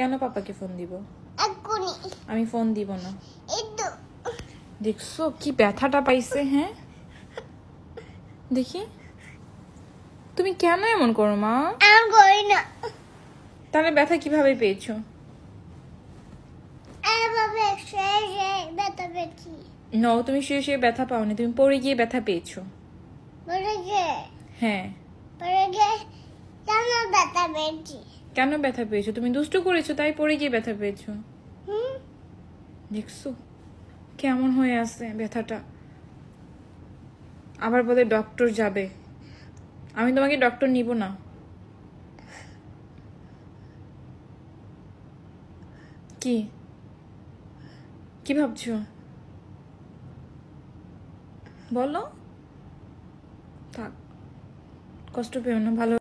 কেন পাপাকে ফোন দিব? এক্ষুনি আমি ফোন দিব না। এই তো দেখছো কি ব্যথাটা পাইছে? হ্যাঁ দেখি, তুমি কেন এমন করো মা? আমি করি না। তাহলে ব্যথা কিভাবে পেয়েছো? এভাবে শুয়ে ব্যথা পেয়েছি। নো, তুমি শুয়ে শুয়ে ব্যথা পাওনি, তুমি পড়ে গিয়ে ব্যথা পেয়েছো। পড়ে গিয়ে হ্যাঁ। পড়ে গিয়ে কেন ব্যথা পেয়েছি? কেন ব্যথা পেয়েছো? তুমি দুষ্টু করেছো তাই পড়ে গিয়ে ব্যথা পেয়েছো। হুম, দেখছো কেমন হয়ে আছে ব্যথাটা। আবার বলে ডক্টর যাবে। আমি তোমাকে ডক্টর নিব না। কি কি ভাবছো বলো? থাক, কষ্ট পেও না, ভালো